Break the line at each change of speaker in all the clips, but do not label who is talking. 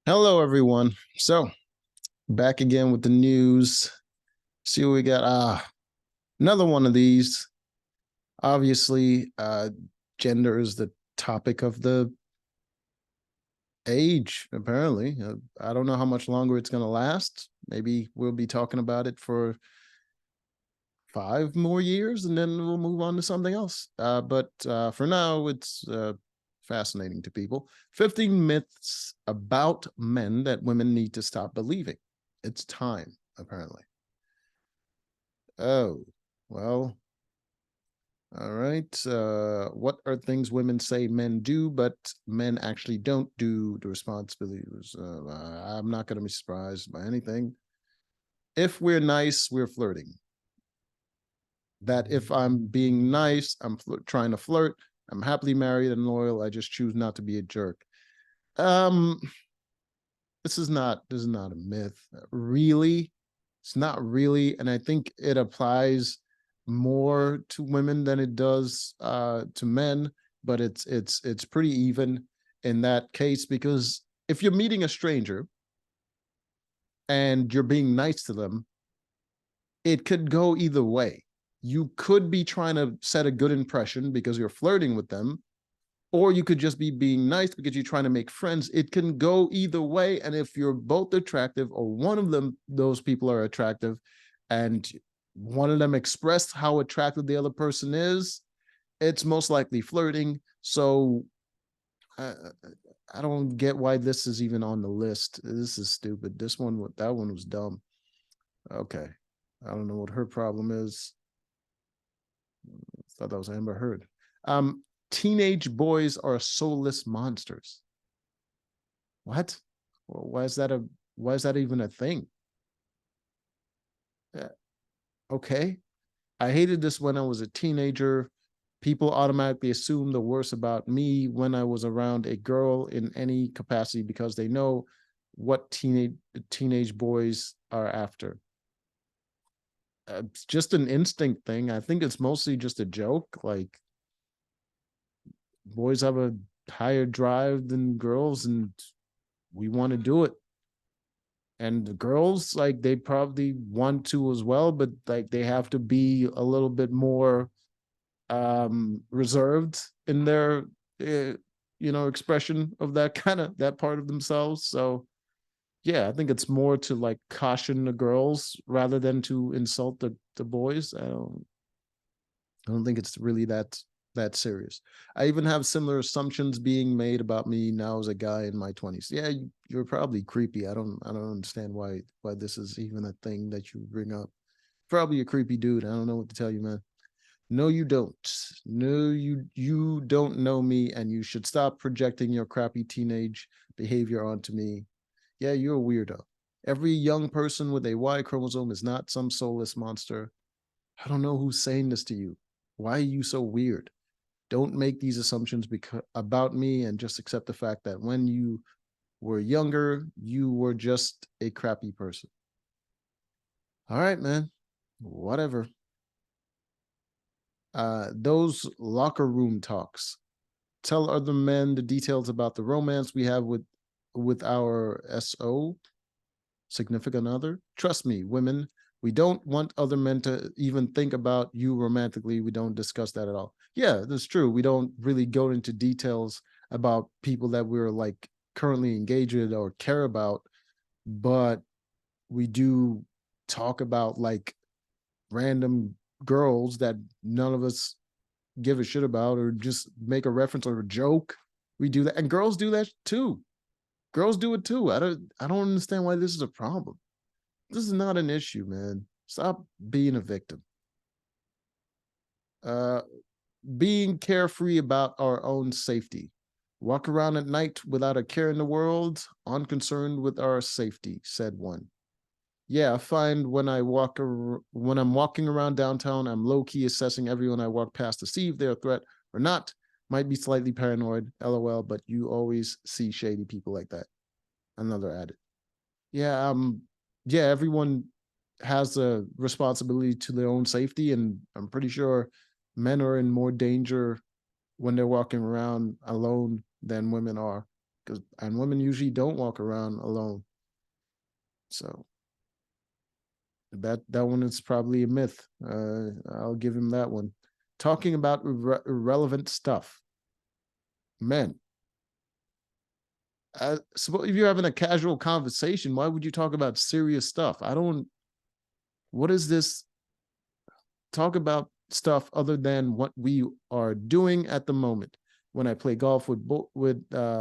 Hello, everyone. So, back again with the news. See what we got. Another one of these. Obviously, gender is the topic of the age, apparently. I don't know how much longer it's going to last. Maybe we'll be talking about it for 5 more years and then we'll move on to something else. But for now, it's fascinating to people. 15 myths about men that women need to stop believing. It's time, apparently. Oh, well, all right. What are things women say men do, but men actually don't do? The responsibility was, I'm not going to be surprised by anything. If we're nice, we're flirting. That if I'm being nice, I'm trying to flirt. I'm happily married and loyal. I just choose not to be a jerk. Um, this is not a myth, really. It's not really, and I think it applies more to women than it does to men. But it's pretty even in that case, because if you're meeting a stranger and you're being nice to them, it could go either way. You could be trying to set a good impression because you're flirting with them, or you could just be being nice because you're trying to make friends. It can go either way. And if you're both attractive, or one of them, those people are attractive, and one of them expressed how attractive the other person is, it's most likely flirting. So uh, I don't get why this is even on the list. This is stupid. That one was dumb. Okay. I don't know what her problem is. I thought that was Amber Heard. Teenage boys are soulless monsters. What? Why is that a why is that even a thing? Uh, okay. I hated this when I was a teenager. People automatically assume the worst about me when I was around a girl in any capacity because they know what teenage boys are after. It's just an instinct thing. I think it's mostly just a joke. Like, boys have a higher drive than girls, and we want to do it. And the girls, like, they probably want to as well, but like they have to be a little bit more reserved in their uh, expression of that part of themselves. So yeah, I think it's more to like caution the girls rather than to insult the boys. I don't think it's really that serious. I even have similar assumptions being made about me now as a guy in my 20s. Yeah, you're probably creepy. I don't understand why this is even a thing that you bring up. Probably a creepy dude. I don't know what to tell you, man. No, you don't. No, you don't know me, and you should stop projecting your crappy teenage behavior onto me. Yeah, you're a weirdo. Every young person with a Y chromosome is not some soulless monster. I don't know who's saying this to you. Why are you so weird? Don't make these assumptions about me, and just accept the fact that when you were younger, you were just a crappy person. All right, man. Whatever. Those locker room talks. Tell other men the details about the romance we have with our SO, significant other. Trust me, women, we don't want other men to even think about you romantically. We don't discuss that at all. Yeah, that's true. We don't really go into details about people that we're like currently engaged with or care about, but we do talk about like random girls that none of us give a shit about, or just make a reference or a joke. We do that, and girls do that too. Girls do it too. I don't understand why this is a problem. This is not an issue, man. Stop being a victim. Uh, being carefree about our own safety. Walk around at night without a care in the world, unconcerned with our safety, said one. Yeah, I find when I'm walking around downtown, I'm low key assessing everyone I walk past to see if they're a threat or not. Might be slightly paranoid, lol, but you always see shady people like that. Another added. Yeah, yeah, everyone has a responsibility to their own safety, and I'm pretty sure men are in more danger when they're walking around alone than women are. because and women usually don't walk around alone. So that one is probably a myth. I'll give him that one. Talking about irrelevant stuff, men. Suppose if you're having a casual conversation, why would you talk about serious stuff? I don't. What is this? Talk about stuff other than what we are doing at the moment. When I play golf with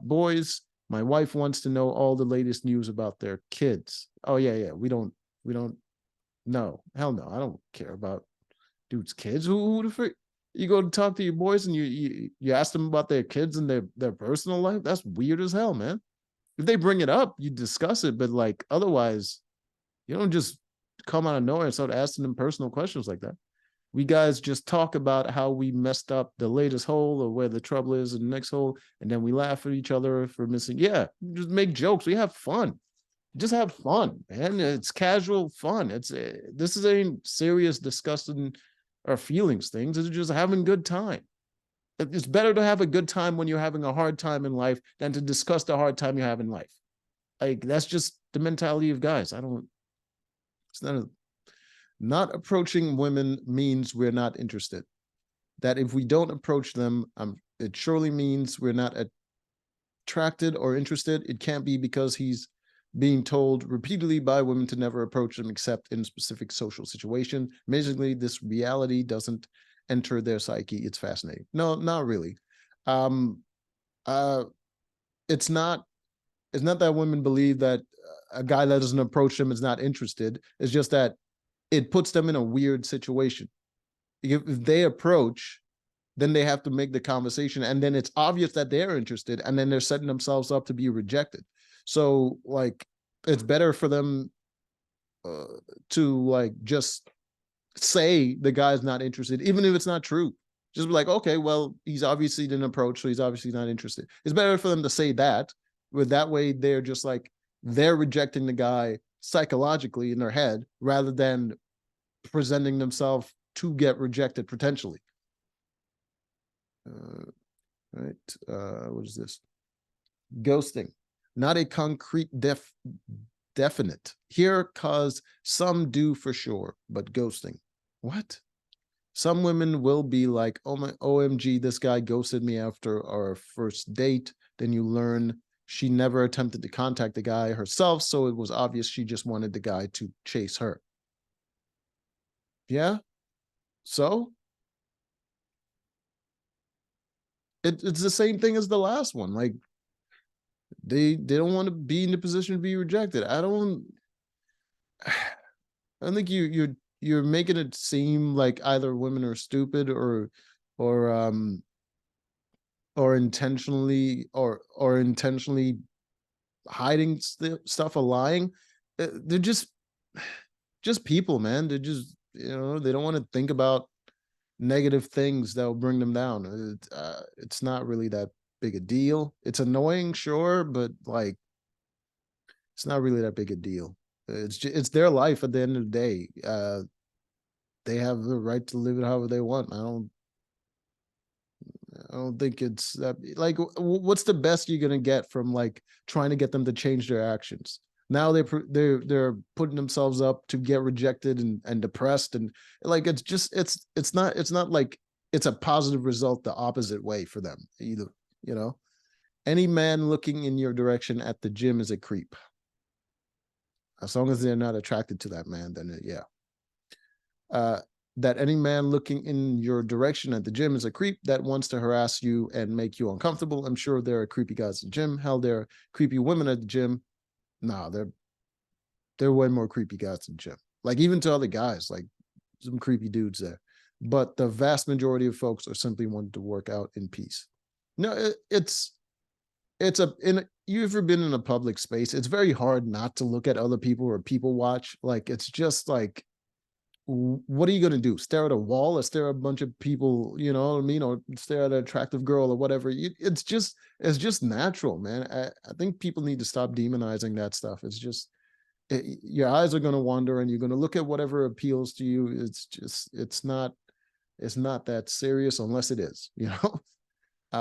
boys, my wife wants to know all the latest news about their kids. Oh yeah. We don't. No, hell no. I don't care about dude's kids. Who the frick? You go to talk to your boys and you ask them about their kids and their personal life. That's weird as hell, man. If they bring it up, you discuss it, but like otherwise, you don't just come out of nowhere and start asking them personal questions like that. We guys just talk about how we messed up the latest hole or where the trouble is in the next hole, and then we laugh at each other for missing. Yeah, just make jokes. We have fun. Just have fun, man. It's casual fun. This is ain't serious discussing our feelings things. It's just having good time. It's better to have a good time when you're having a hard time in life than to discuss the hard time you have in life. Like that's just the mentality of guys. I don't. It's not approaching women means we're not interested. That if we don't approach them, it surely means we're not attracted or interested. It can't be because he's being told repeatedly by women to never approach them except in specific social situation. Amazingly, this reality doesn't enter their psyche. It's fascinating. No, not really. Um, it's not. It's not that women believe that a guy that doesn't approach them is not interested. It's just that it puts them in a weird situation. If they approach, then they have to make the conversation, and then it's obvious that they're interested, and then they're setting themselves up to be rejected. So like it's better for them to like just say the guy's not interested, even if it's not true. Just be like, okay, well, he's obviously didn't approach, so he's obviously not interested. It's better for them to say that, with that way they're just like they're rejecting the guy psychologically in their head rather than presenting themselves to get rejected potentially. Right. What is this? Ghosting. Not a concrete definite. Here, cause some do for sure, but ghosting. What? Some women will be like, oh my OMG, this guy ghosted me after our first date. Then you learn she never attempted to contact the guy herself, so it was obvious she just wanted the guy to chase her. Yeah. So it's the same thing as the last one. Like they don't want to be in the position to be rejected. I don't think you're making it seem like either women are stupid or or intentionally hiding stuff or lying. They're just people, man. They're just, they don't want to think about negative things that will bring them down. It's not really that big a deal. It's annoying, sure, but like it's not really that big a deal. It's their life at the end of the day. They have the right to live it however they want. I don't think it's that, like, what's the best you're gonna get from like trying to get them to change their actions? Now they're putting themselves up to get rejected and depressed, and like it's not like it's a positive result the opposite way for them either. Any man looking in your direction at the gym is a creep. As long as they're not attracted to that man, then yeah. That any man looking in your direction at the gym is a creep that wants to harass you and make you uncomfortable. I'm sure there are creepy guys at the gym. Hell, there are creepy women at the gym. Nah, they're way more creepy guys at the gym. Like even to other guys, like some creepy dudes there. But the vast majority of folks are simply wanting to work out in peace. No, you ever been in a public space? It's very hard not to look at other people or people watch. Like it's just like, what are you going to do? Stare at a wall or stare at a bunch of people, you know what I mean? Or stare at an attractive girl or whatever. It's just natural, man. I think people need to stop demonizing that stuff. It's just, your eyes are going to wander and you're going to look at whatever appeals to you. It's not that serious unless it is,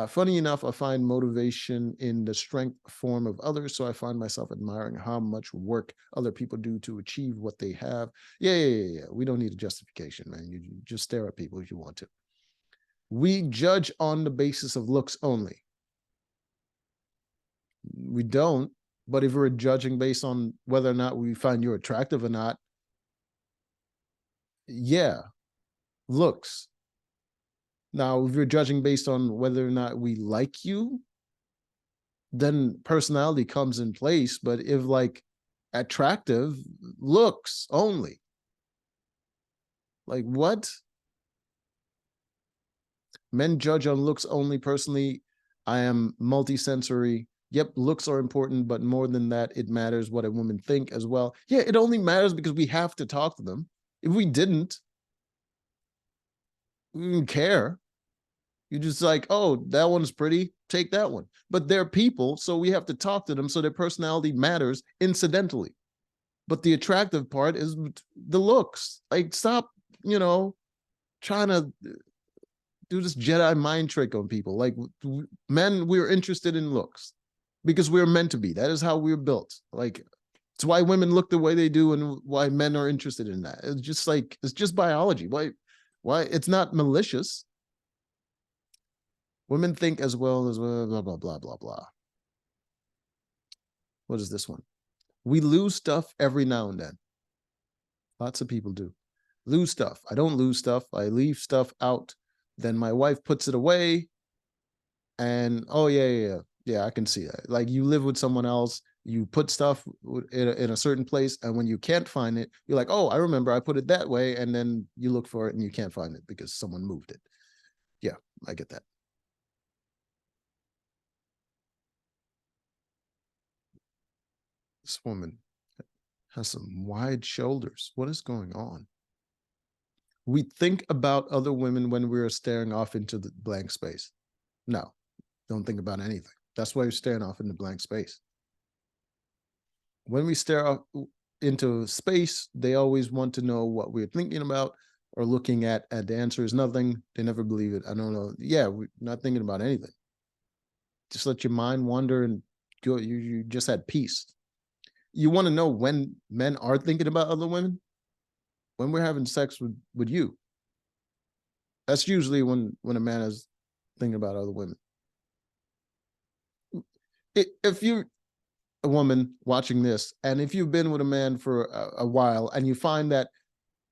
Funny enough, I find motivation in the strength form of others. So I find myself admiring how much work other people do to achieve what they have. Yeah. We don't need a justification, man. You just stare at people if you want to. We judge on the basis of looks only. We don't. But if we're judging based on whether or not we find you attractive or not, yeah, looks. Now, if you're judging based on whether or not we like you, then personality comes in place. But if like attractive, looks only, like what? Men judge on looks only. Personally, I am multisensory. Yep, looks are important, but more than that, it matters what a woman think as well. Yeah, it only matters because we have to talk to them. If we didn't, we didn't care. You just like, oh, that one's pretty, take that one. But they're people, so we have to talk to them, so their personality matters incidentally. But the attractive part is the looks. Like, stop, trying to do this Jedi mind trick on people. Like, men, we're interested in looks because we're meant to be. That is how we're built. Like, it's why women look the way they do and why men are interested in that. It's just like, it's just biology. Why? It's not malicious. Women think as well as blah, blah, blah, blah, blah. What is this one? We lose stuff every now and then. Lots of people do. Lose stuff. I don't lose stuff. I leave stuff out. Then my wife puts it away. And, oh, yeah, I can see that. Like, you live with someone else, you put stuff in a certain place, and when you can't find it, you're like, oh, I remember I put it that way, and then you look for it and you can't find it because someone moved it. Yeah, I get that. This woman has some wide shoulders. What is going on? We think about other women when we're staring off into the blank space. No, don't think about anything. That's why you're staring off into blank space. When we stare off into space, they always want to know what we're thinking about or looking at. And the answer is nothing. They never believe it. I don't know. Yeah, we're not thinking about anything. Just let your mind wander and go. You just had peace. You want to know when men are thinking about other women? When we're having sex with you. That's usually when a man is thinking about other women. If you're a woman watching this, and if you've been with a man for a while, and you find that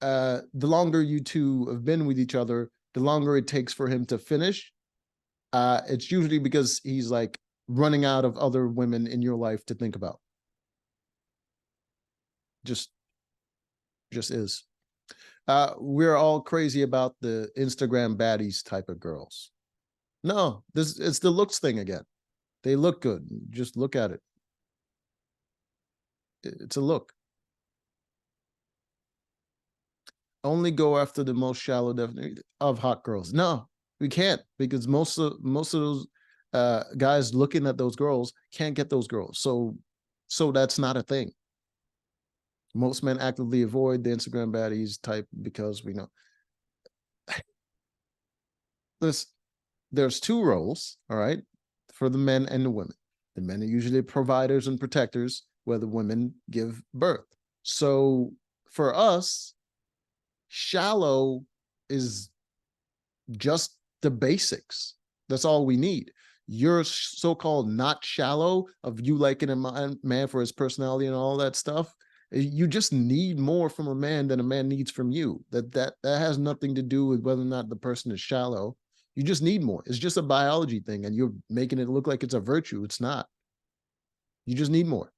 the longer you two have been with each other, the longer it takes for him to finish, it's usually because he's like running out of other women in your life to think about. Just is. We're all crazy about the Instagram baddies type of girls. No, it's the looks thing again. They look good. Just look at it. It's a look. Only go after the most shallow definition of hot girls. No, we can't, because most of those guys looking at those girls can't get those girls. So that's not a thing. Most men actively avoid the Instagram baddies type because we know there's two roles, all right, for the men and the women. The men are usually providers and protectors, where the women give birth. So for us, shallow is just the basics. That's all we need. You're so-called not shallow of you liking a man for his personality and all that stuff. You just need more from a man than a man needs from you. That has nothing to do with whether or not the person is shallow. You just need more. It's just a biology thing, and you're making it look like it's a virtue. It's not. You just need more.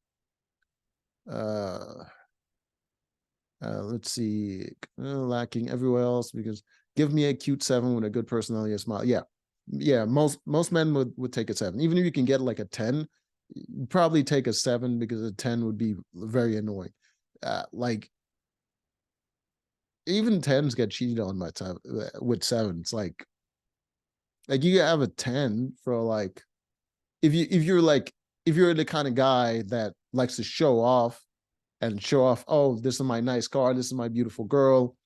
Let's see. Lacking everywhere else because give me a cute 7 with a good personality and smile. Yeah. Most men would take a 7. Even if you can get like a 10, probably take a 7 because a 10 would be very annoying. Like even 10s get cheated on by time with 7s. Like you have a 10 for like if you're the kind of guy that likes to show off, oh, this is my nice car, this is my beautiful girl,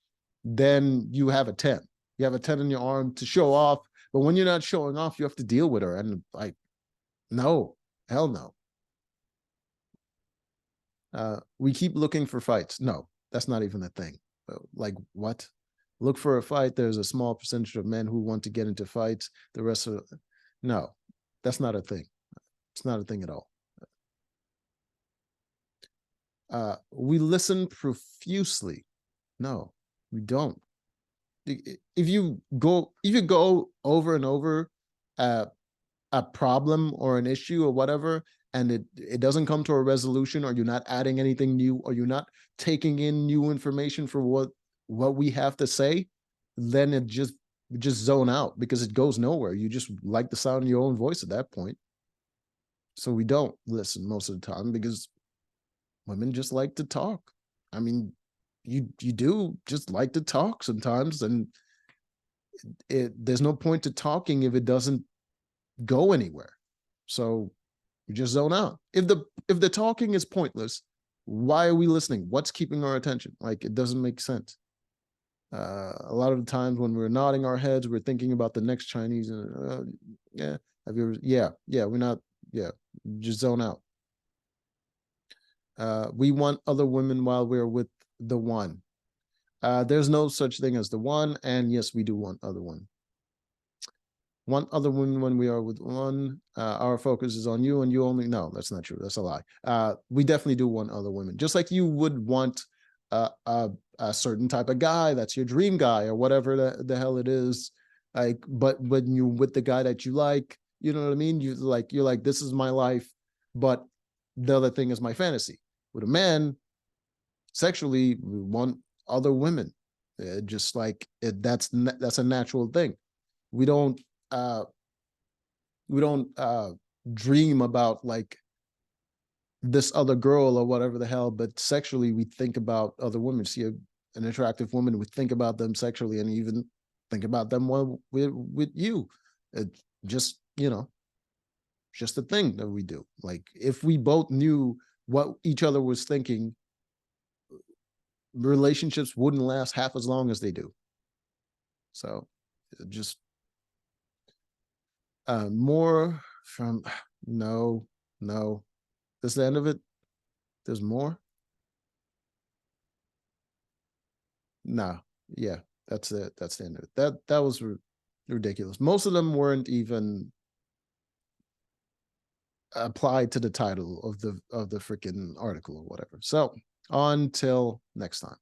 then you have a 10. You have a 10 in your arm to show off, But when you're not showing off, you have to deal with her. And like, no, hell no. We keep looking for fights. No, that's not even a thing. Like, what? Look for a fight. There's a small percentage of men who want to get into fights. The rest of, no, that's not a thing. It's not a thing at all. We listen profusely. No, we don't. If you go over and over a problem or an issue or whatever, and it doesn't come to a resolution, or you're not adding anything new, or you're not taking in new information for what we have to say, then it just zone out, because it goes nowhere. You just like the sound of your own voice at that point. So we don't listen most of the time, because women just like to talk. I mean, you do just like to talk sometimes, and there's no point to talking if it doesn't go anywhere. So you just zone out. If the talking is pointless, why are we listening? What's keeping our attention? Like, it doesn't make sense. A lot of the times when we're nodding our heads, we're thinking about the next Chinese. Yeah, have you ever? Yeah, we're not. Yeah, just zone out. We want other women while we're with the one. There's no such thing as the one, and yes, we do want other one. Want other women when we are with one. Our focus is on you and you only. No, that's not true. That's a lie. We definitely do want other women, just like you would want a certain type of guy. That's your dream guy, or whatever the hell it is. Like, but when you with the guy that you like, you know what I mean? You're like, this is my life, but the other thing is my fantasy. With a man, sexually, we want other women. Just like that's a natural thing. We don't uh dream about like this other girl or whatever the hell, but sexually we think about other women. See an attractive woman, we think about them sexually, and even think about them with you. It just, just a thing that we do. Like, if we both knew what each other was thinking, relationships wouldn't last half as long as they do. So just more from no. That's the end of it. There's more. Nah, yeah, that's it. That's the end of it. That was ridiculous. Most of them weren't even applied to the title of the freaking article or whatever. So until next time.